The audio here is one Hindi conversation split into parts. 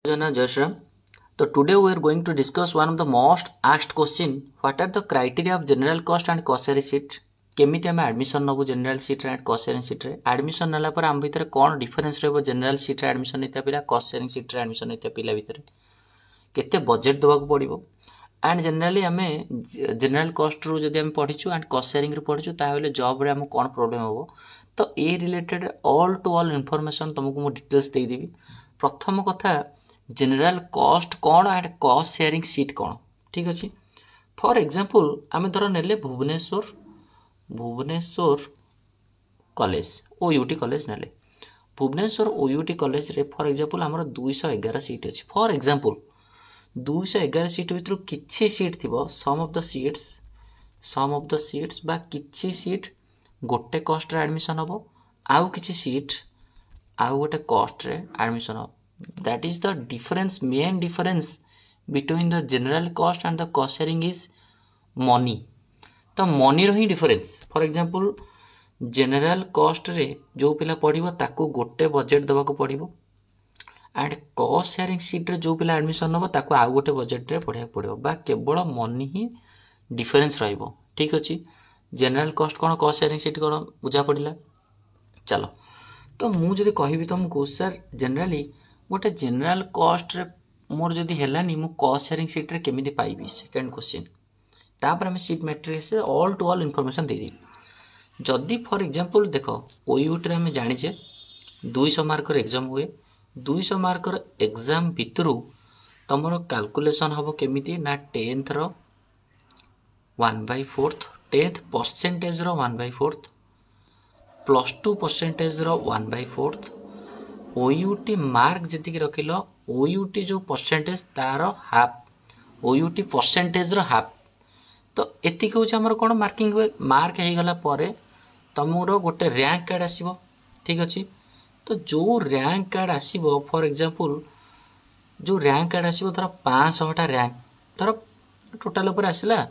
Jana Joshram. So today we are going to discuss one of the most asked question. What are the criteria of general cost and cost sharing sheet? केमिति आम admission नबू general seat and cost sharing seat रे एडमिशन नाला पर आम भितर कौन डिफरेंस रहबो जनरल सीट रे एडमिशन हेता पिला कॉस्ट शेयरिंग सीट रे एडमिशन हेता पिला भितर केते बजेट दबाक पड़िबो एंड जनरली आम जनरल कॉस्ट रू जदि आम पढ़ीचु एंड कॉस्ट शेयरिंग रू पढ़ीचु ताहले जॉब रे हम कौन प्रॉब्लम होबो तो ए related all to all information तुमको मु डिटेल्स दे देबी। प्रथम कथा जनरल कॉस्ट कौन एंड कॉस्ट शेयरिंग सीट कौन ठीक अच्छे। फॉर एग्जांपल आम धर नेले भुवनेश्वर कॉलेज ओयूटी कॉलेज नेले भुवनेश्वर ओयूटी कॉलेज रे फॉर एग्जांपल आमर 211 सीट अच्छी। फॉर एग्जांपल 211 सीट भितर किछि सीट थिबो सम ऑफ द सीट्स बा किछि सीट गोटे कॉस्ट रे एडमिशन हबो आउ किछि सीट आउ गोटे कॉस्ट रे एडमिशन हबो। That is the difference, main difference between the general cost and the cost sharing is money. तो मनी रो ही difference. For example general cost रे जो पिला पढ़िबो ताको गोटे बजेट दबा को पड़िबो एंड कॉस्ट शेयरिंग सीट रे जो पिला एडमिशन नबो ताको आ गोटे बजेट रे पढ़िया पड़िबो बा केवल मनी ही डिफरेंस रहइबो ठीक अछि। जनरल कॉस्ट कोन कॉस्ट शेयरिंग सीट कोन बुझा पड़िला। चलो तो मु जदि कहिबी तुमको सर जनरली गोटे जनरल कॉस्ट रे मोर जदि हेलानी मु कॉस्ट शेयरिंग सीट रे केमिति पाइबी सेकंड क्वेश्चन तापर हम सीट मैट्रिक्स से ऑल टू ऑल इन्फॉर्मेशन दे दी। जदि फॉर एग्जांपल देखो ओयूटी रे हम जानिचे 200 मार्क रो एग्जाम हुए 200 मार्क रो एग्जाम भितरु तमरो कैलकुलेशन हबो केमिति ना 10th रो 1/4 10th परसेंटेज रो 1/4 +2 परसेंटेज रो 1/4 ओयूटी मार्क जति रखिलो ओयूटी जो परसेंटेज तार हाफ ओयूटी परसेंटेज रो हाफ तो एति कहउछ हमर कोन मार्किंग हुए मार्क हे गला परे तमरो गोटे रैंक कार्ड आसीबो ठीक अछि। तो जो रैंक कार्ड आसीबो फॉर एग्जांपल जो रैंक कार्ड आसीबो धर 500 टा रैंक धर टोटल ऊपर आसिला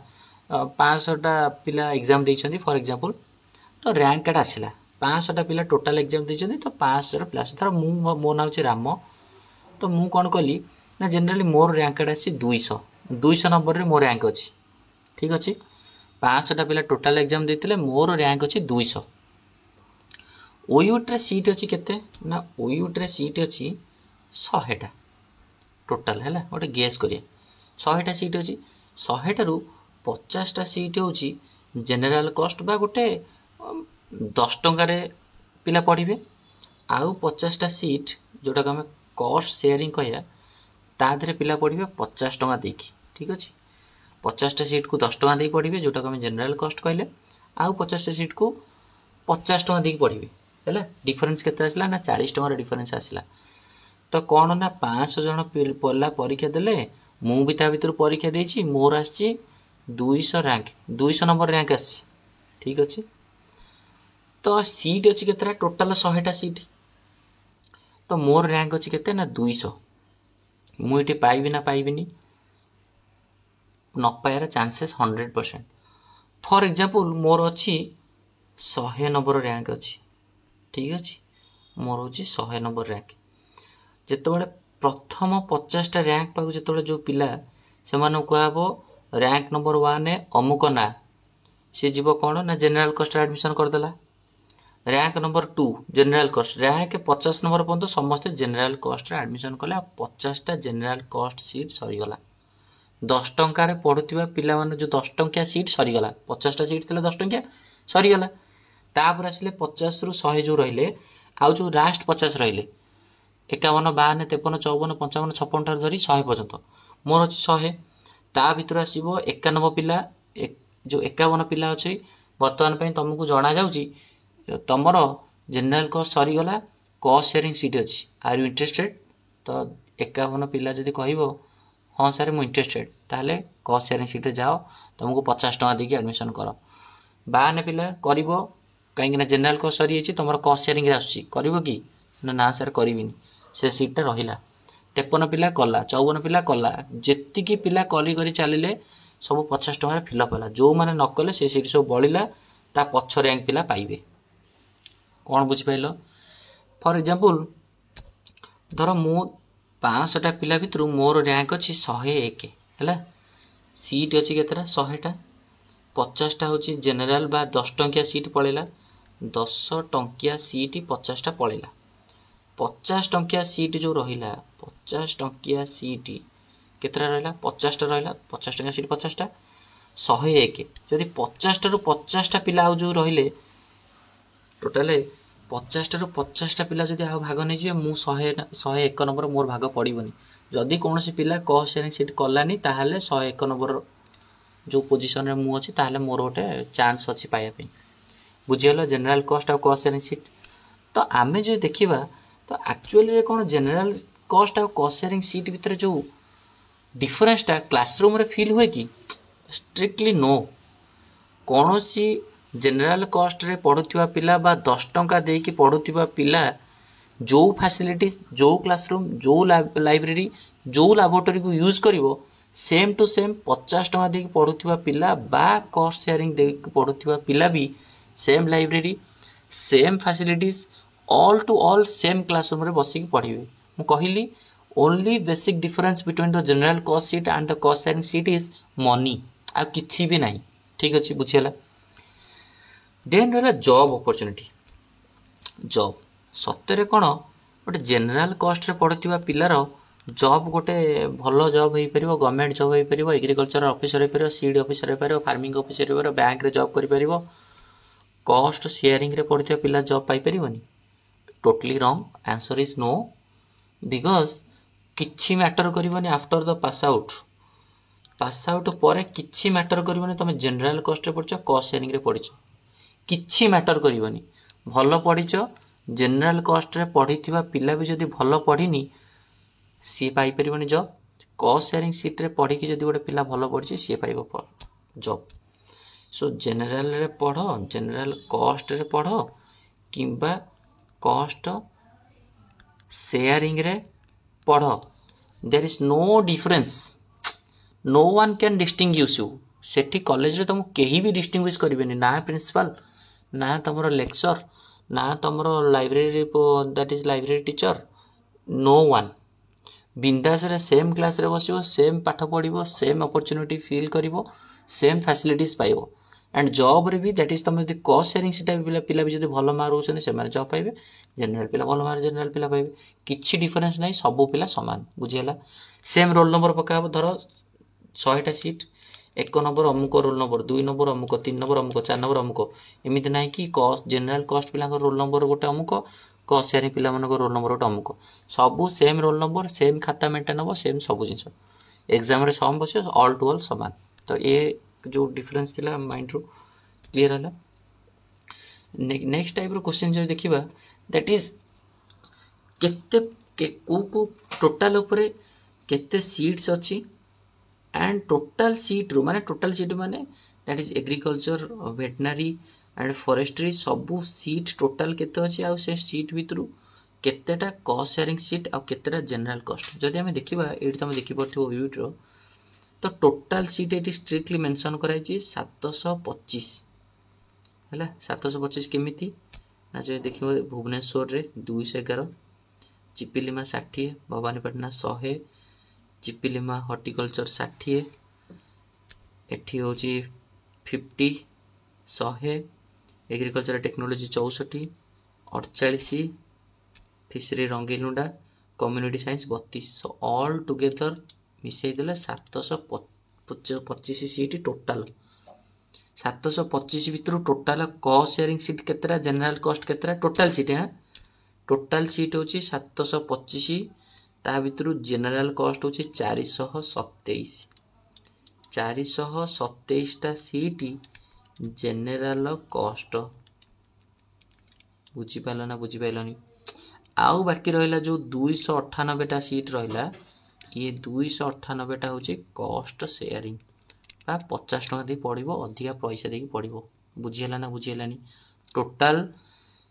500 टा पिला एग्जाम दैछन्ती फॉर एग्जांपल तो रैंक कार्ड आसिला 500 टा पिला टोटल एग्जाम दैछन्ती तो 500 प्लस धर मो नाम छि राम तो मु कोन कली ना जनरली मोर रैंक कार्ड आसी 200 नंबर रे मोर रैंक अछि ठीक अछि। 500 टा पिला टोटल एग्जाम दैतिले मोर रैंक अछि 200। ओयूटी रे सीट अछि केते ना ओयूटी रे सीट अछि 100 टा टोटल हैला गोटे गेस करिया 100 टा सीट अछि 100 टा रु 50 टा सीट होछि जनरल कॉस्ट बा गोटे 10 टंका रे पिला पढ़िबे आउ 50 टा सीट जोटा हम कॉस्ट शेयरिंग कहया ता धरे पिला पढ़िबे 50 टंका देकी ठीक अछि। 50 टा सीट को 10 टंका देकी पढ़िबे जोटा हम जनरल कॉस्ट कहले आउ 50 टा सीट को 50 टंका देकी पढ़िबे हैला। डिफरेंस केते आसला ना 40 टंका रे डिफरेंस आसला। तो कोन ना 500 जण पल्ला परीक्षा देले मु भी ता भीतर परीक्षा देछि मोर आछि 200 रैंक 200 नंबर रैंक आछि ठीक अछि। तो सीट अच्छी केतरा टोटल 100 टा सीट तो मोर रैंक अच्छी केते ना 200 मुझे पाइबी ना पाइबिनी न पाइबार चांसेस 100%। फॉर एग्जांपल मोर अच्छी 100 नंबर रैंक अच्छी ठीक अच्छे मोर हूँ 100 नंबर रैंक जिते प्रथम 50 टा रैंक पाक जो जो पिला से कहब रैंक नंबर 1 अमुक ना सी जीव कौन ना जनरल कॉस्ट एडमिशन करदेला। Rank number 2 general cost rank 50 number पर्यंत समस्त जनरल कॉस्ट एडमिशन कले 50 टा जनरल कॉस्ट सीट सरीगला 10 टंका रे पढ़ुथिबा पिला माने जो 10 टंकिया सीट सरीगला 50 टा सीट थिले 10 टंकिया सरीगला तापर आसिले 50 रु 100 जो रहिले आउ जो लास्ट 50 रहिले 51 52 53 54 55 56 ठार धरी 100 पर्यंत मोर अछि 100 ता भितर आसीबो 91 पिला जो 51 पिला अछि वर्तमान पई तुमको जणा जाउची तमर जनरल कॉस्ट सरीगला कॉस्ट शेयरिंग सीट अच्छी आर यू इंटरेस्टेड तो 51 पिला जदि कहबो हाँ सर मु इंटरेस्टेड ताले कॉस्ट शेयरिंग सीट रे जाओ तुमको 50 टंका देकी एडमिशन कर। 52 पिला करिवो कहीं ना जनरल कॉस्ट सरी अछि तमर कॉस्ट शेयरिंग रे आछि करिवो कि ना सर करिविनी से सीट रे रहिला। 53 पिला कला 54 पिला कला जेति की पिला करी करी चलिले सब 50 टंका रे फिल अप होला जो माने न कले से सीट सब बळिला ता पछ रैंक पिला पाइबे कौन बुझी पाइल। फॉर एग्जांपल धर मु 500टा पिला भितर मोर रैंक अच्छी 101 है सीट अच्छी केतटा 100टा 50टा हूँ जेनेल बा 10 टंकिया सीट पलैला 10 टंकिया सीट 50टा पलैला 50 टंकिया सीट जो रहा 50 टंकिया सीट केतटा रहा 50टा रहा 50 टंकिया सीट 50टा 101 जदि 50 ରୁ 50टा पिला जो रहिले टोटाल 50 ରୁ 50टा पिला जदि आ भाग नहीं जी मु 101 नंबर मोर भाग पड़ोनी जदि कौन पिला कॉस्ट शेयरिंग सीट कलानी ताहले 101 नंबर जो पोजिशन रे मु अच्छी ताहले मोर गोटे चांस अच्छी पाइबा बुझीगल जनरल कॉस्ट आ कॉस्ट शेयरिंग सीट तो आम जो देखा तो एक्चुअली कौन जनरल कॉस्ट आ कॉस्ट शेयरिंग सीट भितर जो डिफरेंसटा क्लासरूम रे फील हुए कि स्ट्रिक्टली नो कौन सी जनरल कॉस्ट रे पढ़ुवा पिला बा 10 टंका देकी पढ़ुवा पिला जो फैसिलिटी जो क्लासरूम जो लाइब्रेरी जो लैबोरेटरी को यूज करिवो सेम टू सेम 50 टंका देकी पढ़ुवा पिला बा कॉस्ट शेयरिंग देकी पढ़ुवा पिला भी same library same facilities all to all same classroom रे बसिक पढ़िबे मु कहिली only basic difference between the general cost seat and the cost sharing seat is money आ किछि भी नहीं ठीक अच्छे बुझीगला देन रहा जॉब अपॉर्चुनिटी जॉब सतरे कौन गोटे जनरल कॉस्ट रे पढ़ुवा पिलार जॉब गोटे भल जॉब हो पार गवर्नमेंट जॉब हो पार एग्रीकल्चर ऑफिसर हो पार सीड ऑफिसर हो पार फार्मिंग ऑफिसर हो पार बैंक रे जॉब कर पार कॉस्ट शेयरिंग रे पढ़ुवा पिला जॉब पाई परिवनी totally wrong answer is no because किछि मैटर करबनी आफ्टर द पास आउट पर किछि मैटर करबनी तुम जनरल कॉस्ट रे पढ़छ कॉस्ट शेयरिंग रे पढ़छ किछि मैटर करबनी भल पढ़िछ जनरल कॉस्ट रे पढ़िथिबा पिला भी जदि भल पढ़िनी सी पाई परिबनी जॉब कॉस्ट शेयरिंग सीट रे पढ़ी कि जदि गोटे पिला भल पढ़िछि सी पाइबो जॉब सो जनरल रे पढ़ जनरल कॉस्ट रे पढ़ किंबा कॉस्ट शेयरिंग रे पढ़ there is no difference no one can distinguish यू सेठी कॉलेज रे तुम केही भी डिस्टिंग्विश करिवेनी ना प्रिंसिपल ना तुमरो लेक्चर ना तुमरो library that is library teacher no one बिंदास रे सेम क्लास रे बसिबो सेम पाठ पढ़िबो सेम अपॉर्चुनिटी फील करिवो सेम फैसिलिटीज पाइबो एंड जॉब रे भी दैट इज तुम यदि कॉस्ट शेयरिंग सीटा पिला भी जदि भल मार्क होउछन से माने जॉब पाइबे जनरल पिला भल मार्क जनरल पिला पाइबे किछि डिफरेंस नाही सब पिला समान बुझियला सेम रोल नंबर पकाबो धरो 100टा सीट 1 नंबर अमुक रोल नंबर 2 नंबर अमुक 3 नंबर अमुक 4 नंबर अमुक एमिति नाही कि कॉस्ट जनरल कॉस्ट पिला रोल नंबर गोटे अमुक कॉस्ट शेयरिंग पिला मन रोल नंबर गोटे अमुक सबू सेम रोल नंबर सेम खाता मेंटेन हम सेम सब जिन एग्जाम रे सम बस ऑल टू ऑल समान तो ये जो डिफरेंस थिला माइंड रो क्लियर हला नेक्स्ट टाइप रो क्वेश्चन जो देखिबा दैट इज केते को टोटल ऊपर केते सीट्स अछि एंड टोटल सीट रू माने that is agriculture veterinary and forestry सबू सीट टोटल केते अछि आ से सीट भितरु केतेटा कॉस्ट शेयरिंग सीट आ केतेटा जनरल कॉस्ट जदि हमें देखिबा एठी तमे देखि परथिबो वीडियो तो total seat eighty strictly mention कराई 725 हैला 725 केमिति ना जो देखिबो भुवनेश्वर रे 211 चिपिलिमा 60 भवानीपटना 100 चिपिलिमा हॉर्टिकल्चर 60 एठी होची 50 100 agriculture technology 64 48 fishery Rangeilunda community science 32 all together मिसई देले 725 सीट टोटल 725 भितर टोटल कॉस्ट शेयरिंग सीट केतरा जनरल कॉस्ट केतरा टोटल सीट है टोटल सीट होची 725 ता भितर जनरल कॉस्ट होची 427 टा सीट जनरल कॉस्ट बुझी पालो ना बुझी पाइलनी आउ बाकी रहिला जो 298 टा सीट रहिला ये 298 टा होची कॉस्ट शेयरिंग बा 50 टका दे पड़िबो अधिका पैसा देकी पड़िबो बुझियला ना बुझियलानी टोटल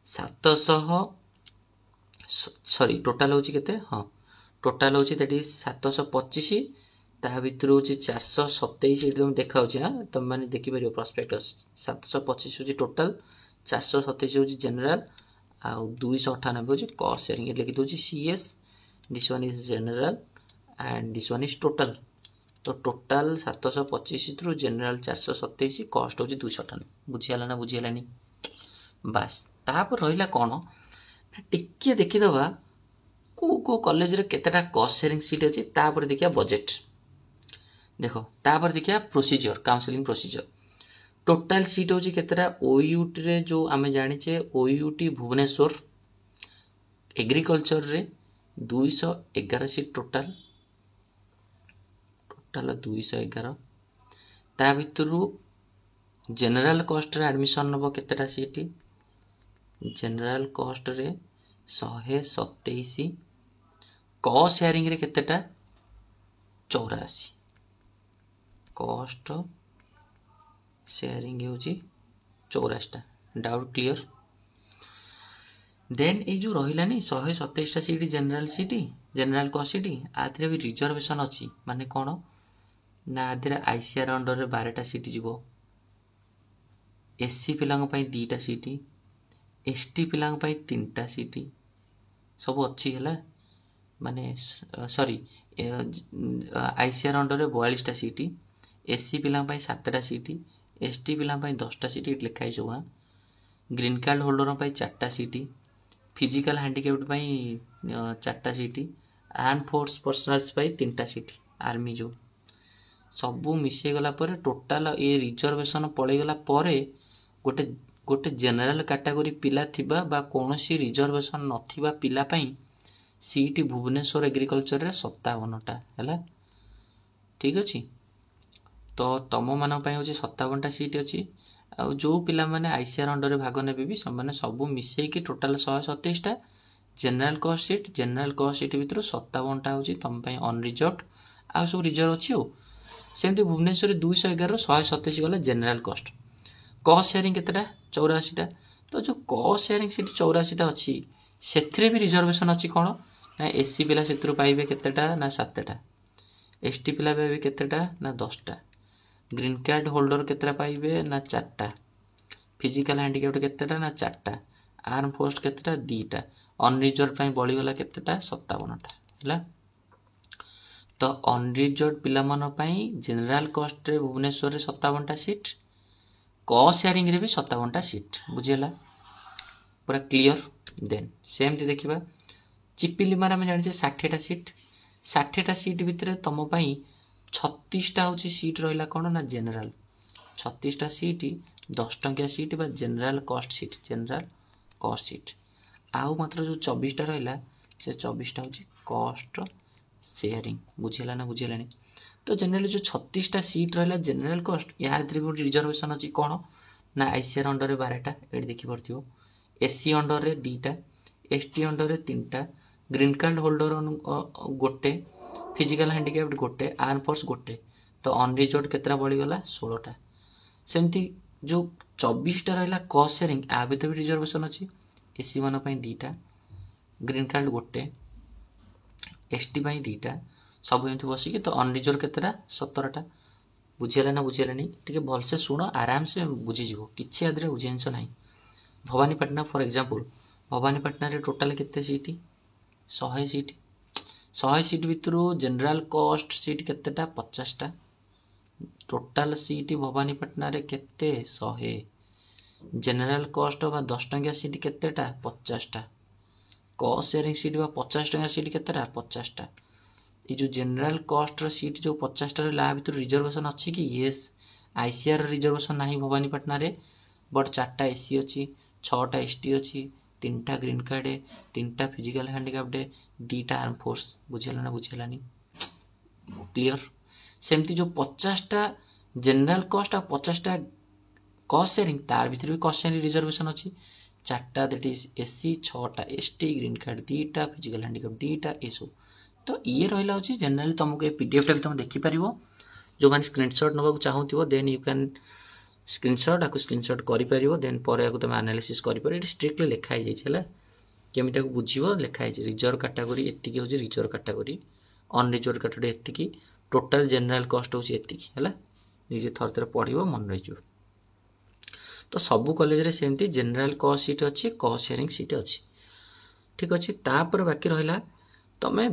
700 सॉरी टोटल होची केते हां टोटल होची दैट इज 725 ता भितर होची 427 एठी तुम देखा होची हां तुम माने देखि परियो प्रोस्पेक्टस 725 होची टोटल 427 होची जनरल आ 298 होची कॉस्ट शेयरिंग लिखि दोची CS this one is general and this one is total. तो टोटाल 725 रु जनरल 427 कॉस्ट होची 298 बुझियाला ना बुझियालानी बास। तापर रहिला कोन टिके देखिदबा को कॉलेज रे केतेटा कॉस्ट शेयरिंग सीट अछि तापर देखिया बजट देखो तापर देखिया procedure counselling procedure total seat होची केतेटा ओयूटी रे जो आमे जानि छे ओयूटी भुवनेश्वर एग्रीकल्चर रे 211 सीट टोटल 211 ता भितरु जनरल कॉस्ट रे एडमिशन नबो केतेटा सीट जनरल कॉस्ट रे 127 कॉस्ट शेयरिंग रे केतेटा 84 कॉस्ट शेयरिंग होची 84 डाउट क्लियर। देन ए जो रहिलानी 127 टा seat general cost seat Athare भी रिजर्वेशन अछि माने कोन ना आथरे आईसीआर अंडर रे 12 टा सीट जीवो एससी पिलांग पई 2 टा सीट एसटी पिलांग पई 3 टा सीट सब अच्छी है माने सॉरी आईसीआर अंडर रे 42 टा सीट एससी पिलांग पई 7 टा सीट एसटी पिलांग पई 10 टा सीट लिखाई सब ग्रीन कार्ड होल्डर पई 4 टा सीट फिजिकल हैंडिकैप्ड पई 4 टा सीट आर्म फोर्स पर्सनल्स पई 3 टा सीट आर्मी जो सबू मिसे गला पर टोटल ए रिजर्वेशन पड़े गला पर गोटे गोटे जनरल कैटेगरी पिला थिबा बा कोनोसी रिजर्वेशन नथिबा पिला पई सीट भुवनेश्वर एग्रीकल्चर रे 57 टा हैला ठीक अछि। तो तम मान पई होची 57 टा सीट अछि आ जो पिला माने आईसीआर अंडर रे भाग नेबे भी समान सबू मिसे की टोटल 127 टा जनरल कॉस्ट सीट भितर 57 टा होची तम पई अनरिजर्व्ड आ सब रिजर्व अछि ओ सेमती भुवनेश्वर 211 127 गला जनरल कॉस्ट शेयरिंग केतेटा 84 टा। तो जो कॉस्ट शेयरिंग सीट 84 टा अछि सेथरे भी रिजर्वेशन अछि कोन ना एससी पिला सेथरु पाइबे केतेटा ना 7 टा एसटी पिला पाइबे केतेटा ना 10 टा ग्रीन कार्ड होल्डर केतेटा पाइबे ना 4 टा फिजिकल हैंडिकैप्ड केतेटा ना 4 टा आर्म फोर्स केतेटा 2 टा अनरिजर्व पई बळी गला केतेटा 57 टा हैला। तो अनरिजर्व पिला मन पई जनरल कॉस्ट रे भुवनेश्वर रे 57 टा सीट कॉस्ट शेयरिंग रे भी 57 टा सीट बुझियला पूरा क्लियर। देन सेमती देखिबा चिपिलिमार में जानि 60 टा सीट भितरे तम पई 36 टा होची सीट रहिला कोन ना जनरल 36 टा सीट 10 टंकिया सीट बा जनरल कॉस्ट सीट आउ मात्र जो 24 टा रहिला से 24 टा होची कॉस्ट शेयरिंग बुझियला ना बुझियलानी। तो जनरल जो 36 टा सीट रहिला जनरल कॉस्ट यार थ्री रिजर्वेशन अछि कोन ना आईसीआर अंडर रे 12 टा एड देखि परथियो एससी अंडर रे 2 टा एसटी अंडर रे 3 टा ग्रीन कार्ड होल्डर गोटे फिजिकल हैंडिकैप्ड गोटे आर्म फोर्स गोटे तो अनरिजर्व्ड केतरा बळी गला 16 टा सेमती जो 24 टा रहिला कॉस्ट शेयरिंग आ भी तो रिजर्वेशन अछि एससी मान पई 2 टा ग्रीन कार्ड गोटे एसटी पई 2 टा सब एंती बसी के तो अनरिजर्व केतरा 17 टा बुझियला ना बुझियलानी टिके भल से सुनो आराम से बुझी जिवो किछि आदरे बुझेंस नाही। भवानीपटना फॉर एग्जांपल भवानीपटना रे टोटल केते सीट 100 सीट भितरु जनरल कॉस्ट सीट केतेटा 50 टा टोटल सीट भवानीपटना रे केते 100 जनरल कॉस्ट बा 10 टंकिया सीट केतेटा 50 टा कॉस्ट शेयरिंग सीट बा 50 टंकिया सीट केतेटा 50 टा ये जो जनरल कॉस्ट सीट जो 50 टा ला भितर रिजर्वेशन अछि कि यस आईसीआर रिजर्वेशन नाही भवानीपटना रे बट 4 टा एससी अछि 6 टा एसटी अछि 3 टा ग्रीन कार्ड 3 टा फिजिकल हैंडिकैप्ड 2 टा आर्म फोर्स बुझियला ना बुझियलानी क्लियर। सेमती जो 50 टा जनरल कॉस्ट आ 50 टा कॉस्ट शेयरिंग तार भितर भी कॉस्ट शेयरिंग रिजर्वेशन अछि 4 टा दैट इज एससी 6 टा एसटी ग्रीन कार्ड 2 टा फिजिकल हैंडिकैप्ड 2 टा एसो। तो ये रहिला अछि जनरली तुमको ए पीडीएफ टा तुम देखि परिबो जो माने स्क्रीनशॉट नबा चाहूतिबो देन यू कैन स्क्रीनशॉट आकु स्क्रीनशॉट करि परिबो देन परे आकु तुम एनालिसिस करि परिबो स्ट्रिक्टली लिखा जाय छला केमि ताकु बुझिबो लिखा जाय रिजर्व कैटेगरी एत्ति होची रिजर्व कैटेगरी अनरिजर्व कैटेगरी एत्ति टोटल जनरल कॉस्ट होची एत्ति हैला निजे थर थर पढिबो मन रहिजो। तो सबु कॉलेज रे सेमती जनरल कॉस्ट सीट अछि कॉस्ट शेयरिंग सीट अछि ठीक अछि। तापर बाकी रहिला तमे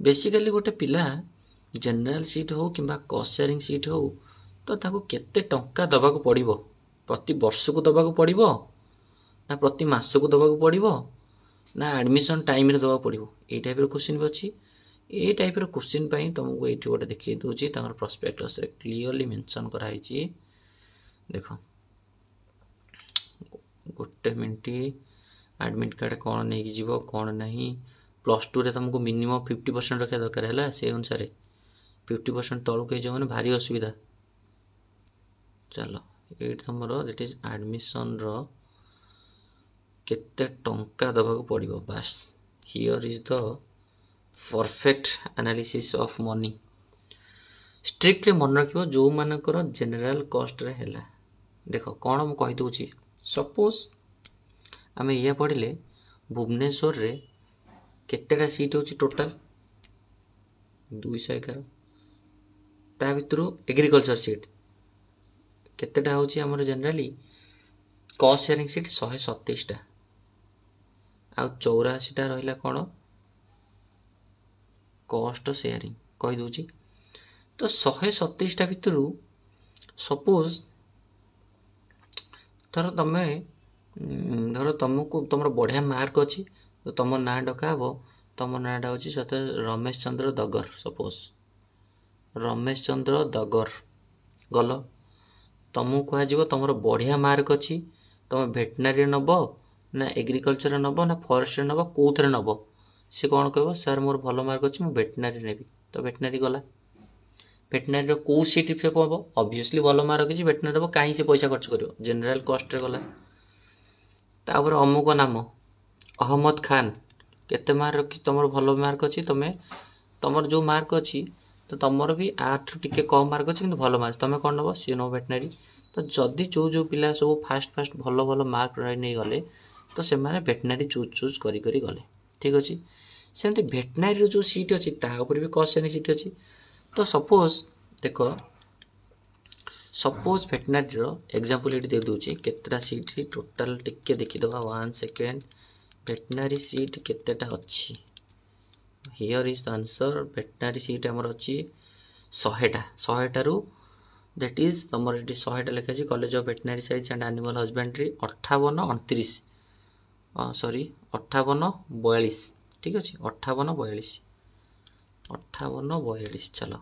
बेसिकाली गोटे पिला जनरल सीट हो कि कॉस्ट शेयरिंग सीट हो तो ताको केते टंका दबाको पड़िबो, प्रति वर्ष को दबाको पड़िबो ना प्रति मास को दबाको पड़िबो ना एडमिशन टाइम रे दबाको पड़िबो, ए टाइप रो क्वेश्चन भी अछि। ए टाइप रो क्वेश्चन पई तुमको एठी गोटे देखि दोछि तांगर प्रोस्पेक्टस रे क्लियरली मेंशन करा हिची। देखो गोटे मिनट, एडमिट कार्ड कौन नहीं जीव कौन नहीं, प्लस टू रे तुमको मिनिमम 50% रखा दरकार है से अनुसार 50% तलक हो मैंने भारी असुविधा। चलो ये तुम दैट इज एडमिशन रो केते टंका दबाक पड़िबो, बस here is the perfect analysis of money. Strictly मन रखिबो जो मानकर जनरल कॉस्ट रे हैला। देखो कौन मु कहि दोछि, सपोज आमे या पढ़िले भुवनेश्वर रे केतेटा सीट होछि टोटल 211, ता भितरु एग्रीकल्चर सीट केतेटा होछि हमर जनरली कॉस्ट शेयरिंग सीट 127 टा आ 84 टा रहिला कोन कॉस्ट शेयरिंग कहि दोछि। तो 127 टा भितरु सपोज धर तुमको तुम बढ़िया मार्क अच्छी तो तुम ना डका हे, तुम नाटा हूँ सत रमेश चंद्र दगर, सपोज रमेश चंद्र दगर गल तुमको कह तुम बढ़िया मार्क अच्छी, तुम भेटनारी नब ना एग्रीकल्चर नब ना फॉरेस्ट नब कौन नब, सी कौन कह सर मोर भल मार्क अच्छी मुझे भेटनारी नेबी, तो भेटनारी गला। भेटनारी कौ सीट हम ऑब्वियसली भल मार्क अच्छी भेटनारी हम कहीं से पैसा खर्च कर जनरल कॉस्ट रे गला। तापर अमुक नाम अहमद खान केते मार्क रखी तुम भल मार्क अच्छी, तुम जो मार्क अच्छी तो तुम भी आठ टिके कम मार्क अच्छी कि भल मार्क तुम कौन नब सी नब भेटनारी। तो जदि जो पिला सब फास्ट भल भल मार्क नहीं गले तो से भेटनारी चूज करी गले, ठीक अच्छे। सेमती भेटनारी जो सीट अच्छी तापर भी कॉस्ट शेयरिंग सीट अच्छी। तो सपोज देख सपोज भेटनारी एग्जांपल ये दे दूची केतेटा सीट टोटल टिके देखिदबा 1 सेकेंड भेटनारी सीट केतेटा अच्छी। Here is the answer, veterinary seat हमर अच्छी 100टा रु दैट इज तुम ये 100टा लिखा है college of veterinary science and animal husbandry 58 sorry 58 42, ठीक अच्छे 58 42। चलो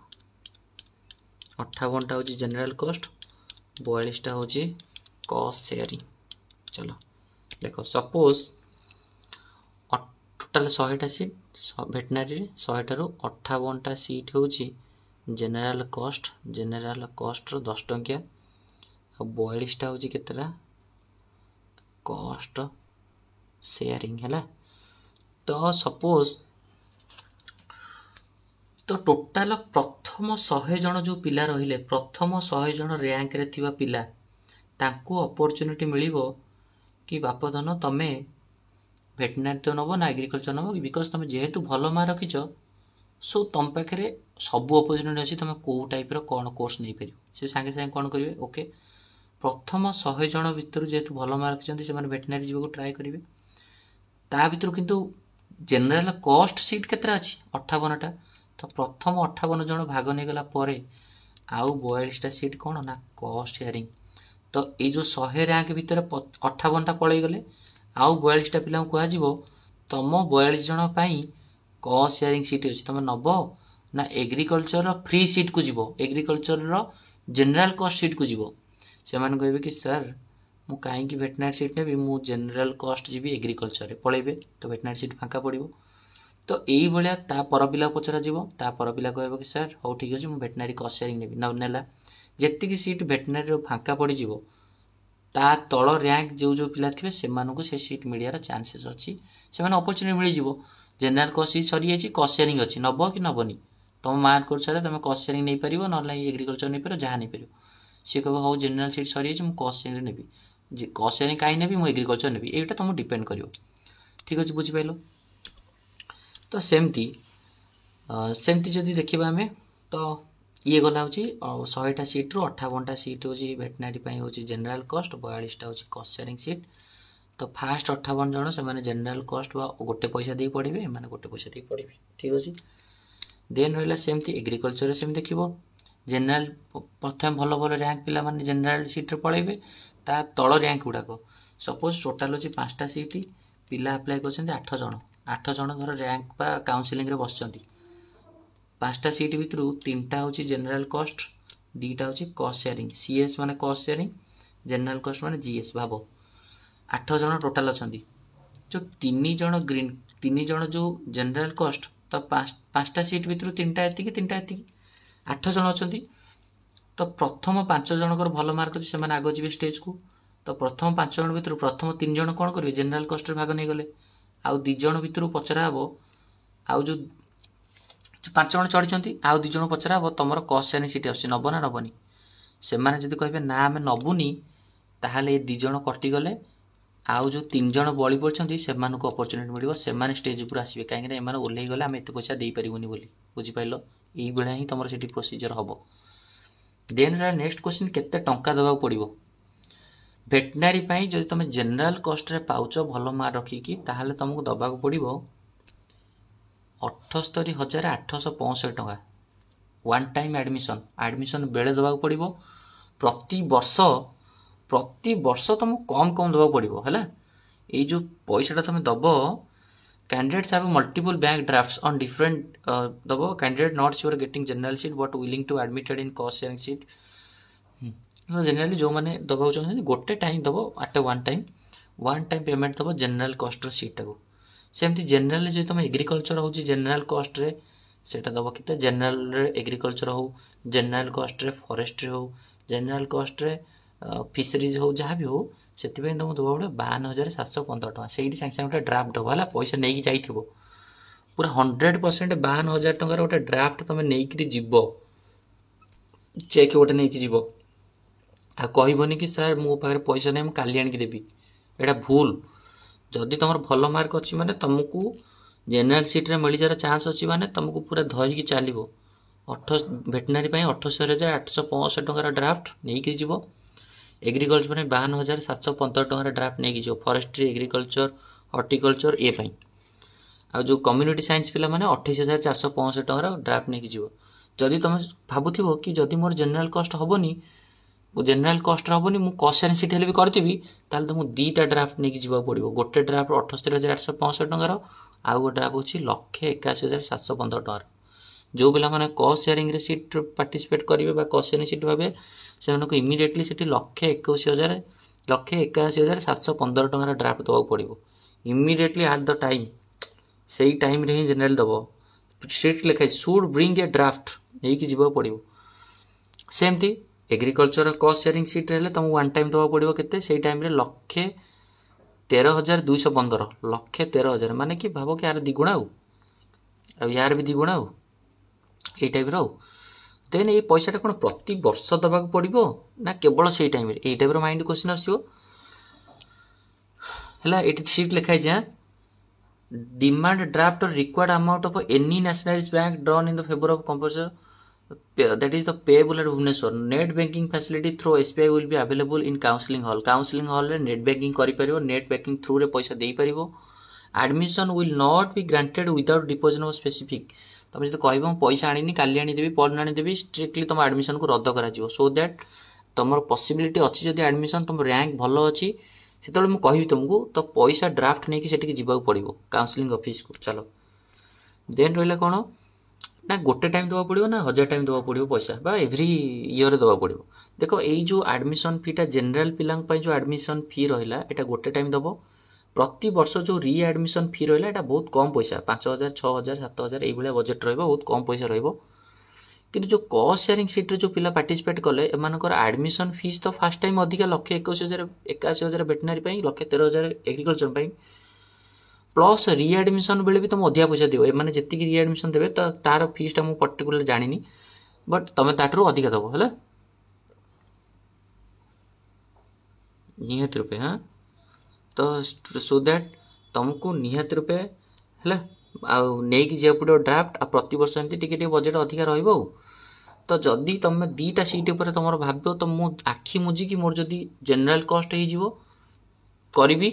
58टा हूँ जनरल कॉस्ट, 42टा हूँ कॉस्ट शेयरिंग। चलो देखो सपोज टोटाल 100टा सीट भेटनारी 100टा रु 58टा सीट हूँ जनरल कॉस्ट 10 टंकिया आ 42टा हूँ केतेटा कॉस्ट शेयरिंग है। तो सपोज तो टोटाल प्रथम 100 जन जो पिला रहिले प्रथम 100 जन रैंक रे थिबा पिला तांको अपॉर्चुनिटी मिलिबो कि बाप धन तमे भेटनारी तो नब ना एग्रीकल्चर नब, बिकज तुम जेहेतु भल मार्क रखिच सो तुम पाखे सब अपॉर्चुनिटी अच्छी तुम कौ टाइप कौन कोर्स नहीं पार से सांगे सांगे कौन करेंगे। ओके प्रथम 100 जन भितर जेहेतु भल मार्क रखिंट से भेटनारी जीवा ट्राए करेंगे। ता भितर किंतु जनरल कॉस्ट सीट केतरा अच्छी 58टा, तो प्रथम 58 जन भाग नहीं गला परे आउ 42टा सीट कौन ना कॉस्ट शेयरिंग। तो ये जो 100 रैंक भितर 58टा पलि गले आउ 42टा पिला कह तुम 42 जन पाई कॉस्ट शेयरिंग सीट अच्छी तुम नब ना एग्रीकल्चर फ्री सीट को जीवो, एग्रीकल्चर जनरल कॉस्ट सीट को जीवो। से कहे कि सर मु कहीं भेटनारी सीट ने मु जनरल कॉस्ट जी एग्रीकल्चर पलैबे तो भेटनारी सीट फाँका पड़ो। तो यही भाया ता पर पिला पचरा जीवो, ता पर पिला कह कि सर हो ठीक अच्छे मुझे भेटनारी कॉस्ट शेयरिंग नेबी नेला जी सीट भेटनारी फाँका पड़ ता तल रैंक जो पिला थे से सीट मिलियार चांसेस अच्छी, से अपॉर्चुनिटी मिल जाव। जनरल कॉस्ट सीट सरी जाइए कॉस्ट शेयरिंग अच्छी नब कि नबनी तुम मार्क कर तुम कॉस्ट शेयरिंग नहीं पार ना एग्रीकल्चर नहीं पार जहाँ नहीं पार सी कह हो जनरल सीट सरी जाइए मुझे कॉस्ट शेयरिंग नेबी, कॉस्ट शेयरिंग कहीं नेबी मुझे एग्रीकल्चर नेबी यहाँ तुम डिपेंड कर, ठीक अच्छे बुझिपाल। तो सेमती जदि देखा आम तो ये गला हूँ 100टा सीट रु 58टा सीट हूँ भेटनारी हूँ जनरल कॉस्ट, 42टा हूँ कॉस्ट शेयरिंग सीट। तो फास्ट 58 जन से जनरल कस्ट बा गोटे पैसा दी पढ़े एम गोटे पैसा दी पढ़े ठीक अच्छे देन रहा सेमती एग्रिकल्चर सेम देख जेनेल प्रथम भल भल रैंक पिला माने जेनेल सीट्रे पड़े ता तल रैंक गुड़ाक सपोज टोटाल अच्छे 5टा सीट पिला आप्लाय कर 8 जन धर रैंक बा काउनसिलिंग बस 5टा सीट भितर 3टा हूँ जेनेल कस्ट 2टा हूँ कस्ट सेयरिंग सीएस माने कस्ट सेयरिंग जेनेल कस्ट माने जीएस भाव 8 जन टोटाल अच्छा जो 3 जन जो जेनेल कस्ट तो 5टा सीट भितर 3टा एति 8 जन अच्छा तो प्रथम 5 जनकर भल मार्क अच्छे से आग जी स्टेज को तो प्रथम 5 जन भितर प्रथम 3 जन कौन करेंगे जेनेल कस्ट भाग नहीं गले आउ 2 जन भितर पचरा हे आउ जो 5 जन चढ़ी आउ 2 जन पचरा हे तुम कस्ट सेयरिंग सीट आस नब ना नबनी से जब कहे ना आम नबुनी ताहले 2 जन कटिगले आउ जो 3 जन बड़ी पड़ते से अपरच्युनिटी मिले से स्टेज पर आसवे कहीं एम ओल्ल गले आम एत पैसा दे पारूनी बोली बुझिपाल यही भाया ही तुम से प्रोसीजर हम देन रहा नेक्स्ट क्वेश्चन केते टंका दबा पड़ो भेटनारी जब तुम जेनेल कस्ट रे पाउच भल मार्क रखिकी ताहले तुमको दबा पड़ो 78,865 टंका वन टाइम एडमिशन बेले दबा पड़ो प्रति वर्ष तुमको कम कम दबा पड़ो है ये जो पैसा तुम दब candidates have multiple bank drafts on different दबो candidate not sure getting general seat but willing to admitted in cost sharing seat generally जो माने दबाव चाहते गोटे टाइम दबो at one time पेमेंट दबो जनरल कस्ट रो सीट को सेमती जनरल जो तुम एग्रीकल्चर हो जनरल कस्ट रे सेटा दबो किते जनरल रे एग्रीकल्चर हो जनरल कस्ट रे फॉरेस्ट्री हो जनरल कस्ट रे फिशरीज हो जहाँ भी हो से तुम दबा पड़े 52,715 टका से सागे सागे गोटे ड्राफ्ट हम है पैसा नहीं जाइए पूरा 100% 52,000 टकर गोटे ड्राफ्ट तुम नहीं जीव चेक गोटे नहीं जीव आ कहबनी कि सर मो पाखे पैसा नहीं काली आणिक देवी एटा भूल जदि तुम भल मार्क अच्छी माने तुमको जेनेल सीट्रे मिल जार चान्स अच्छी माने तुमको पूरा धरिकी चलो भेटनारी 78,865 टकर ड्राफ्ट नहीं जीव एग्रीकल्चर में 52,715 टकर ड्राफ्ट नहीं जो फॉरेस्ट्री एग्रीकल्चर हॉर्टिकल्चर ये आ जो कम्युनिटी साइंस पिला माने 28,465 टकर ड्राफ्ट नहीं जीव जदि तुम भावुव कि जदि मोर जेनेल कस्ट हेनी जेनेल कस्ट हेनी मुझे कस्ट सेयरिंग सीट भी करी ताल तुमको 2टा ड्राफ्ट नहीं जीवा पड़ो गोटे ड्राफ्ट 78,865 टकर आउ गोटे ड्राफ्ट हूँ 1,81,715 टकर जो पिला माने कस्ट सेयरिंग सीट पार्टिसिपेट करेंगे कस्ट सेयरिंग सीट भावे से इमिडिएटली से 1,81,715 टकर ड्राफ्ट दवा पड़ो इमिडिएटली एट द टाइम से टाइम रे ही जेनेल दब सीट लिखाई शुड ब्रिंग ए ड्राफ्ट नहीं जीवा पड़ो सेमती एग्रीकल्चर कस्ट सेयरिंग सीट रे तुमको वन टाइम दवा पड़ो केते से टाइम रे 1,13,215 1,13,000 माने कि भाव कि यार दिगुणा यार भी दिगुणा ये टाइप रो देन ये पैसा कौन प्रति वर्ष दबा पड़ो ना केवल से टाइम ये टाइप माइंड क्वेश्चन आसो ये सीट लिखाई जाए demand draft required amount of any nationalised bank drawn in the favour of composer that is the payable at Bhubaneswar net banking facility through SBI will be available in counseling hall रे net banking करि परिबो net banking through रे पैसा देई परिबो admission will not be granted without deposit of specific तुम जो कह पैसा आनी काली आनीदेवी पर आनीदेवी स्ट्रिक्टली तुम एडमिशन को रद्द कर सो दैट तुम पॉसिबिलिटी अच्छी जब एडमिशन तुम रैंक भल अच्छी से मुझे कहि तुमको तो पैसा ड्राफ्ट नहीं कि जीवाक पड़ो काउंसलिंग ऑफिस को चलो देन रहा कौन ना गोटे टाइम दवा पड़ो ना 1000 टाइम दवा पड़ो पैसा बा एवरी ईयर दवा पड़ो देखो यही जो एडमिशन फीटा जनरल पिला जो एडमिशन फी रहा है गोटे टाइम दब प्रति वर्ष जो री एडमिशन फी रहा है बहुत कम पैसा 5,000 6,000 7,000 ये बजेट रहा बहुत कम पैसा रही जो कस्ट सेयरिंग सीट्रे जो पिला पार्टिसिपेट कले एमानकर एडमिशन फीस तो फास्ट टाइम अधिका 1,81,000 भेटनारी 1,13,000 एग्रीकल्चर प्लस री एडमिशन बेले भी तुम अधिका पैसा दिव एमाने जेतिकी री एडमिशन देवे तो तार फीसटा मुझे पर्टिकुलर जानी बट तुम ताठू अधिका दब है निहत रूपे हाँ तो सो दैट तुमको निहत रूपे है नहीं जा पड़ो ड्राफ्ट आ प्रति वर्ष एमती टिके बजेट अधिका रहिबो तो जदि तुम 2टा सीट पर तुम भाव तो मु आखि मुझिकी मोर जदि जनरल कस्ट हो करी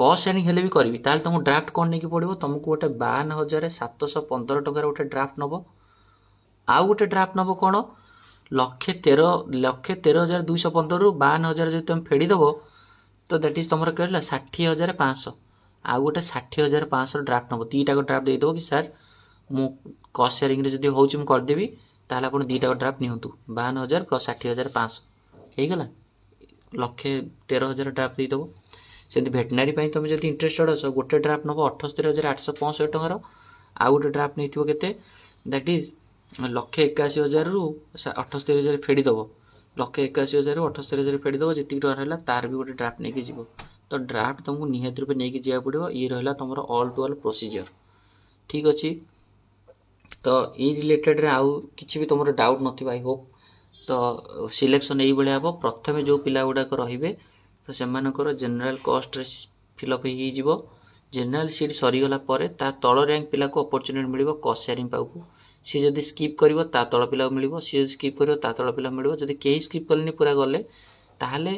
कस्ट सेयरिंग हेले भी करी ताल तुमको ड्राफ्ट कौन नहीं पड़ो तुमको गोटे 52,715 टकर गोटे ड्राफ्ट नब आउ गोटे ड्राफ्ट नब कौन 1,13,215 रु 52,000 जो तुम फेड़ीदेव तो दैट इज तुम कहला 60,500 आउ गोटे 60,500 ड्राफ्ट नब दीटा ड्राफ्ट देदेव कि सर मु कस्ट सेयरिंग जब हो करदेवी ताल आप दीटा ड्राफ्ट नियंतु 52,000 प्लस 60,500 होगला 1,13,000 ड्राफ्ट देदेव से भेटनारी तुम जब इंटरेस्टेड अच्छ गोटे ड्राफ्ट नब 78,865 टकर आउ गोटे ड्राफ्ट नहीं के दैट इज 1,81,000 रु 78,000 फेड़ीदेव 1,81,000 रु 78,000 फेड़ीदेव जी टकर है तार भी गोटे ड्राफ्ट नहीं जीव तो ड्राफ्ट तुमको निहत रूप नहीं जावा पड़ो ये रहा तुम ऑल टू ऑल प्रोसीजर ठीक अच्छे तो ये रिलेटेड रे आउ किसी भी तुम डाउट नथिबा आई होप तो सिलेक्शन यही भाया हम प्रथम जो पिला गुड़ाक रे तो से जनरल कस्ट फिलअप हो जनरल सीट सरीगला ता तल रैंक पिला को अपॉर्चुनिटी मिल कस्ट शेयरिंग पाऊ सी जदि स्किप कर तल पिला मिल सी स्किप कर तल पिला मिल जदि कहीं स्किप कले पूरा गले ताहले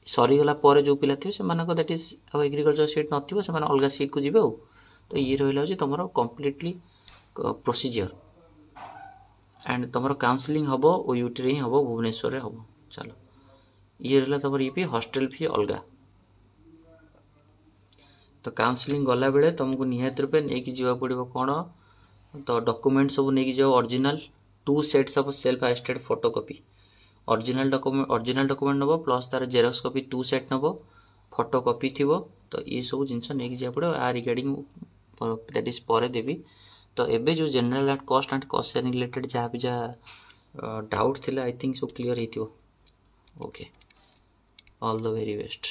सरीगला जो पिला थे से दैट इज एग्रीकल्चर सीट नथिबो से अलग सीट को जीवे तो ये रहा हूँ तुम कम्प्लीटली प्रोसीजर एंड तुम काउंसलिंग हम ओयूटी रे हम भुवनेश्वर रे हम चलो ये रहा तुम ये हॉस्टल फी अलग तो काउंसलिंग गला बेले तुमको निहत रूपे नहीं जावा पड़ो कौन तो डॉक्यूमेंट सब नहीं जाओ original 2 sets of self attested photocopy original document नब प्लस तार जेरॉक्स कॉपी 2 सेट नब फोटोकॉपी थी तो ये सब जिनस नहीं जावा पड़ो आ रिगार्डिंग दैट इज पर देवी तो एबे जो general and cost sharing related जहाँ भी जहाँ डाउट थिला आई थिंक सब क्लियर होइथिबो okay all the very best.